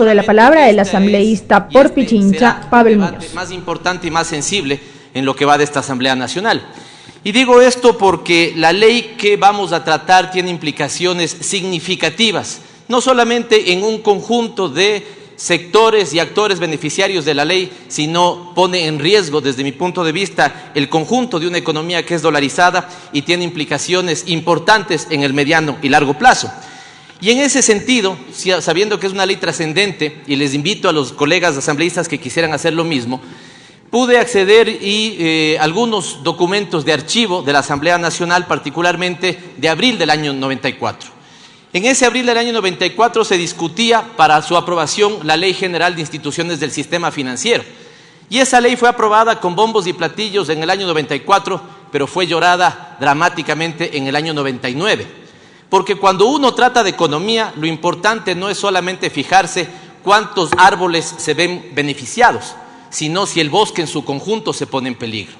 de la palabra el asambleísta por Pichincha, Pavel Muñoz. Más importante y más sensible en lo que va de esta Asamblea Nacional. Y digo esto porque la ley que vamos a tratar tiene implicaciones significativas, no solamente en un conjunto de sectores y actores beneficiarios de la ley, sino pone en riesgo, desde mi punto de vista, el conjunto de una economía que es dolarizada y tiene implicaciones importantes en el mediano y largo plazo. Y en ese sentido, sabiendo que es una ley trascendente, y les invito a los colegas asambleístas que quisieran hacer lo mismo, pude acceder a algunos documentos de archivo de la Asamblea Nacional, particularmente de abril del año 94. En ese abril del año 94 se discutía para su aprobación la Ley General de Instituciones del Sistema Financiero. Y esa ley fue aprobada con bombos y platillos en el año 94, pero fue llorada dramáticamente en el año 99. Porque cuando uno trata de economía, lo importante no es solamente fijarse cuántos árboles se ven beneficiados, sino si el bosque en su conjunto se pone en peligro.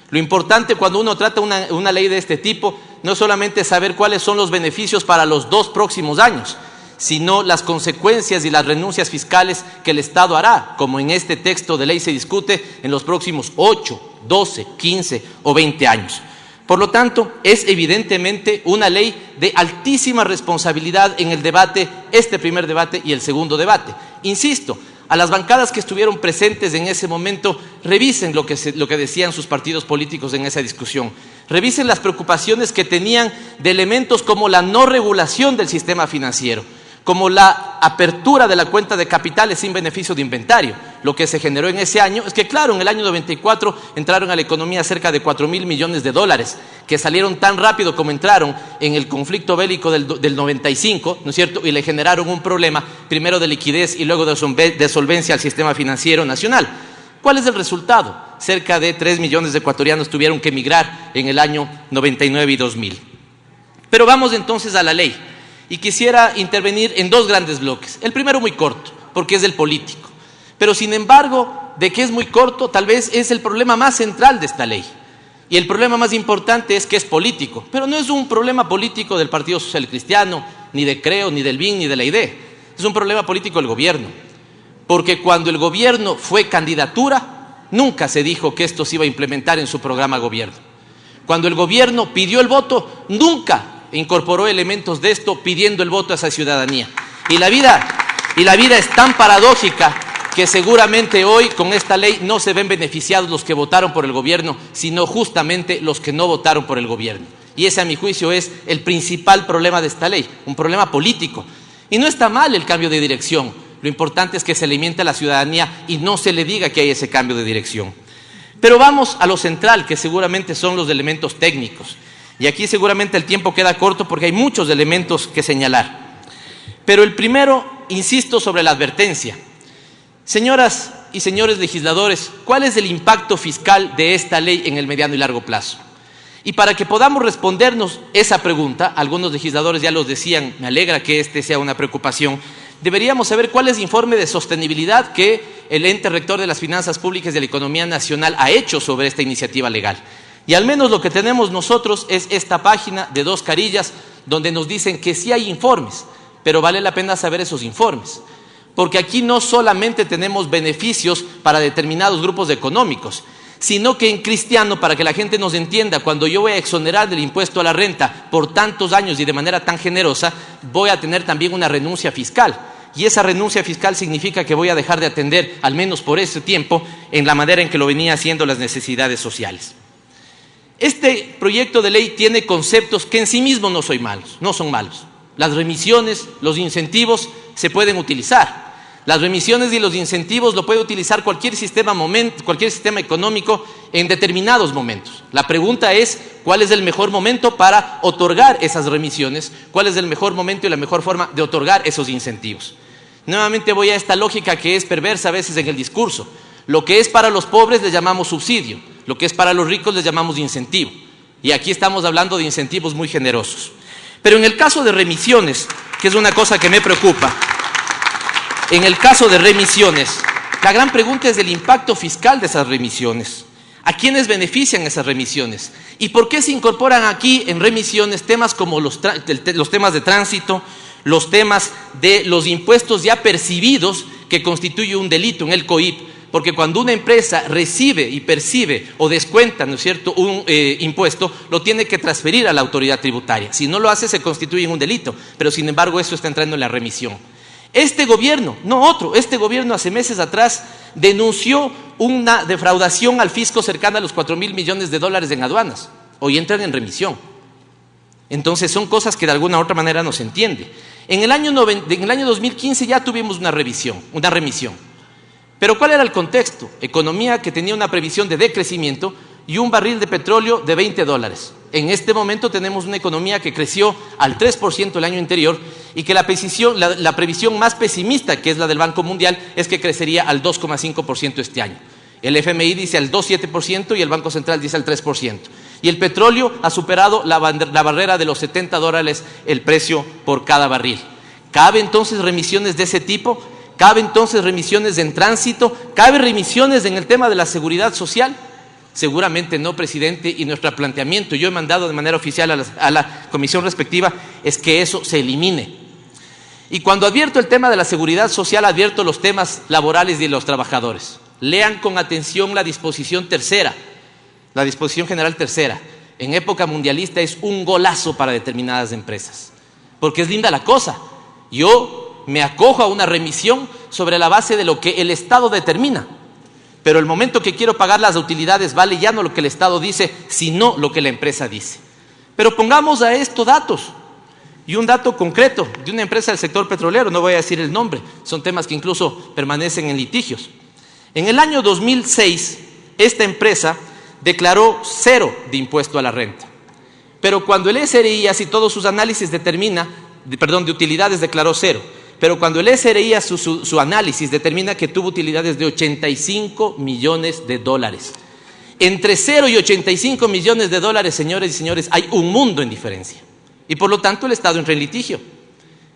Lo importante cuando uno trata una ley de este tipo no es solamente saber cuáles son los beneficios para los 2 próximos años, sino las consecuencias y las renuncias fiscales que el Estado hará, como en este texto de ley se discute, en los próximos 8, 12, 15 o 20 años. Por lo tanto, es evidentemente una ley de altísima responsabilidad en el debate, este primer debate y el segundo debate. Insisto, a las bancadas que estuvieron presentes en ese momento, revisen lo que decían sus partidos políticos en esa discusión. Revisen las preocupaciones que tenían de elementos como la no regulación del sistema financiero, como la apertura de la cuenta de capitales sin beneficio de inventario. Lo que se generó en ese año es que, claro, en el año 94 entraron a la economía cerca de 4.000 millones de dólares, que salieron tan rápido como entraron en el conflicto bélico del 95, ¿no es cierto? Y le generaron un problema, primero de liquidez y luego de solvencia al sistema financiero nacional. ¿Cuál es el resultado? Cerca de 3 millones de ecuatorianos tuvieron que emigrar en el año 99 y 2000. Pero vamos entonces a la ley. Y quisiera intervenir en 2 grandes bloques. El primero muy corto, porque es del político. Pero sin embargo, de que es muy corto, tal vez es el problema más central de esta ley. Y el problema más importante es que es político. Pero no es un problema político del Partido Social Cristiano, ni de Creo, ni del BIN, ni de la ID. Es un problema político del gobierno. Porque cuando el gobierno fue candidatura, nunca se dijo que esto se iba a implementar en su programa de gobierno. Cuando el gobierno pidió el voto, nunca incorporó elementos de esto pidiendo el voto a esa ciudadanía. Y la vida es tan paradójica que seguramente hoy con esta ley no se ven beneficiados los que votaron por el gobierno, sino justamente los que no votaron por el gobierno. Y ese, a mi juicio, es el principal problema de esta ley, un problema político. Y no está mal el cambio de dirección. Lo importante es que se alimente a la ciudadanía y no se le diga que hay ese cambio de dirección. Pero vamos a lo central, que seguramente son los elementos técnicos. Y aquí seguramente el tiempo queda corto porque hay muchos elementos que señalar. Pero el primero, insisto sobre la advertencia. Señoras y señores legisladores, ¿cuál es el impacto fiscal de esta ley en el mediano y largo plazo? Y para que podamos respondernos esa pregunta, algunos legisladores ya los decían, me alegra que este sea una preocupación, deberíamos saber cuál es el informe de sostenibilidad que el ente rector de las finanzas públicas y de la economía nacional ha hecho sobre esta iniciativa legal. Y al menos lo que tenemos nosotros es esta página de 2 carillas donde nos dicen que sí hay informes, pero vale la pena saber esos informes. Porque aquí no solamente tenemos beneficios para determinados grupos económicos, sino que en cristiano, para que la gente nos entienda, cuando yo voy a exonerar del impuesto a la renta por tantos años y de manera tan generosa, voy a tener también una renuncia fiscal. Y esa renuncia fiscal significa que voy a dejar de atender, al menos por ese tiempo, en la manera en que lo venía haciendo las necesidades sociales. Este proyecto de ley tiene conceptos que en sí mismos no son malos. Las remisiones, los incentivos se pueden utilizar. Las remisiones y los incentivos lo puede utilizar cualquier sistema económico en determinados momentos. La pregunta es, ¿cuál es el mejor momento para otorgar esas remisiones? ¿Cuál es el mejor momento y la mejor forma de otorgar esos incentivos? Nuevamente voy a esta lógica que es perversa a veces en el discurso. Lo que es para los pobres le llamamos subsidio, lo que es para los ricos le llamamos incentivo. Y aquí estamos hablando de incentivos muy generosos. Pero en el caso de remisiones, que es una cosa que me preocupa, en el caso de remisiones, la gran pregunta es el impacto fiscal de esas remisiones. ¿A quiénes benefician esas remisiones? ¿Y por qué se incorporan aquí en remisiones temas como los temas de tránsito, los temas de los impuestos ya percibidos, que constituye un delito en el COIP, porque cuando una empresa recibe y percibe o descuenta, ¿no es cierto?, un impuesto, lo tiene que transferir a la autoridad tributaria. Si no lo hace, se constituye en un delito, pero sin embargo eso está entrando en la remisión. Este gobierno, no otro, este gobierno hace meses atrás denunció una defraudación al fisco cercana a los 4.000 millones de dólares en aduanas. Hoy entran en remisión. Entonces son cosas que de alguna u otra manera no se entiende. En el año 2015 ya tuvimos una remisión. Pero ¿cuál era el contexto? Economía que tenía una previsión de decrecimiento y un barril de petróleo de $20. En este momento tenemos una economía que creció al 3% el año anterior y que la previsión más pesimista, que es la del Banco Mundial, es que crecería al 2,5% este año. El FMI dice al 2,7% y el Banco Central dice al 3%. Y el petróleo ha superado la barrera de los $70 el precio por cada barril. ¿Cabe entonces remisiones de ese tipo? ¿Cabe entonces remisiones en tránsito? ¿Cabe remisiones en el tema de la seguridad social? Seguramente no, presidente, y nuestro planteamiento, yo he mandado de manera oficial a la comisión respectiva, es que eso se elimine. Y cuando advierto el tema de la seguridad social, advierto los temas laborales y de los trabajadores. Lean con atención la disposición tercera, la disposición general tercera. En época mundialista es un golazo para determinadas empresas, porque es linda la cosa. Yo me acojo a una remisión sobre la base de lo que el Estado determina, pero el momento que quiero pagar las utilidades vale ya no lo que el Estado dice, sino lo que la empresa dice. Pero pongamos a esto datos, y un dato concreto de una empresa del sector petrolero, no voy a decir el nombre, son temas que incluso permanecen en litigios. En el año 2006, esta empresa declaró 0 de impuesto a la renta, pero cuando el SRI, así todos sus análisis de utilidades declaró 0, pero cuando el SRI hace su análisis determina que tuvo utilidades de $85 millones. Entre 0 y $85 millones, señores y señores, hay un mundo en diferencia. Y por lo tanto el Estado entra en litigio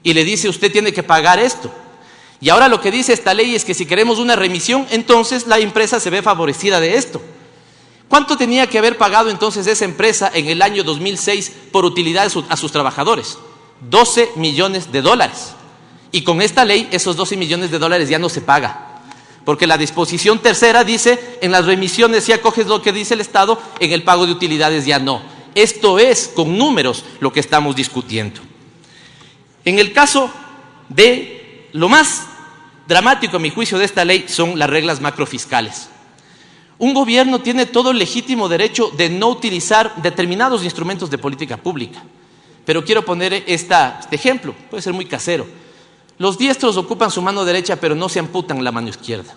y le dice: usted tiene que pagar esto. Y ahora lo que dice esta ley es que si queremos una remisión, entonces la empresa se ve favorecida de esto. ¿Cuánto tenía que haber pagado entonces esa empresa en el año 2006 por utilidades a sus trabajadores? $12 millones. Y con esta ley esos $12 millones ya no se paga, porque la disposición tercera dice: en las remisiones si acoges lo que dice el Estado, en el pago de utilidades ya no. Esto es con números lo que estamos discutiendo. En el caso de lo más dramático, a mi juicio, de esta ley son las reglas macrofiscales. Un gobierno tiene todo el legítimo derecho de no utilizar determinados instrumentos de política pública, pero quiero poner este ejemplo, puede ser muy casero. Los diestros ocupan su mano derecha pero no se amputan la mano izquierda,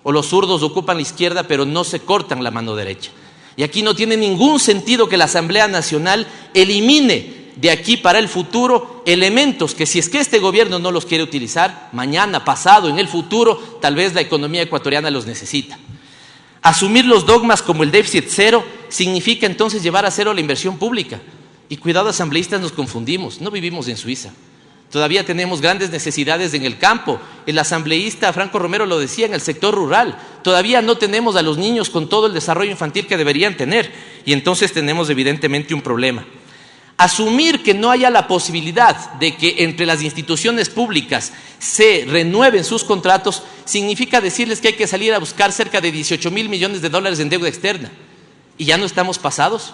o los zurdos ocupan la izquierda pero no se cortan la mano derecha. Y aquí no tiene ningún sentido que la Asamblea Nacional elimine de aquí para el futuro elementos que, si es que este gobierno no los quiere utilizar, mañana, pasado, en el futuro, tal vez la economía ecuatoriana los necesita. Asumir los dogmas como el déficit cero significa entonces llevar a cero la inversión pública. Y cuidado, asambleístas, nos confundimos, no vivimos en Suiza. Todavía tenemos grandes necesidades en el campo. El asambleísta Franco Romero lo decía, en el sector rural. Todavía no tenemos a los niños con todo el desarrollo infantil que deberían tener. Y entonces tenemos evidentemente un problema. Asumir que no haya la posibilidad de que entre las instituciones públicas se renueven sus contratos significa decirles que hay que salir a buscar cerca de $18.000 millones en deuda externa. ¿Y ya no estamos pasados?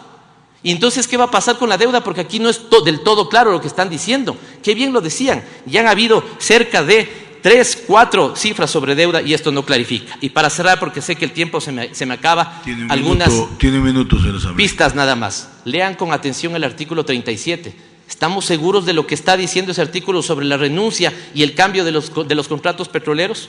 Y entonces, ¿qué va a pasar con la deuda? Porque aquí no es del todo claro lo que están diciendo. Qué bien lo decían. Ya han habido cerca de 3, 4 cifras sobre deuda y esto no clarifica. Y para cerrar, porque sé que el tiempo se me acaba, algunas pistas nada más. Lean con atención el artículo 37. ¿Estamos seguros de lo que está diciendo ese artículo sobre la renuncia y el cambio de los contratos petroleros?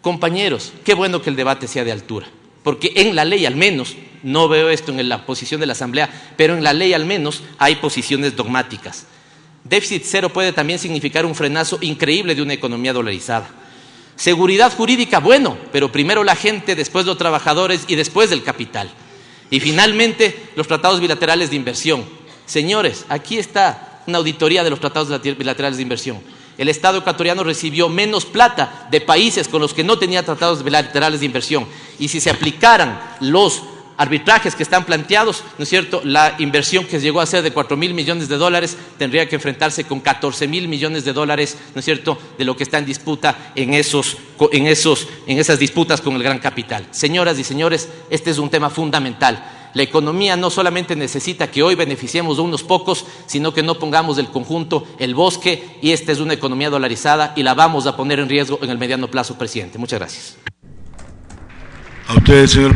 Compañeros, qué bueno que el debate sea de altura, porque en la ley al menos, no veo esto en la posición de la Asamblea, pero en la ley al menos hay posiciones dogmáticas. Déficit cero puede también significar un frenazo increíble de una economía dolarizada. Seguridad jurídica, bueno, pero primero la gente, después los trabajadores y después el capital. Y finalmente los tratados bilaterales de inversión. Señores, aquí está una auditoría de los tratados bilaterales de inversión. El Estado ecuatoriano recibió menos plata de países con los que no tenía tratados bilaterales de inversión. Y si se aplicaran los arbitrajes que están planteados, ¿no es cierto? La inversión que llegó a ser de 4.000 millones de dólares tendría que enfrentarse con 14.000 millones de dólares, ¿no es cierto?, de lo que está en disputa en esas disputas con el gran capital. Señoras y señores, este es un tema fundamental. La economía no solamente necesita que hoy beneficiemos a unos pocos, sino que no pongamos del conjunto el bosque, y esta es una economía dolarizada y la vamos a poner en riesgo en el mediano plazo, presidente. Muchas gracias. A usted, señor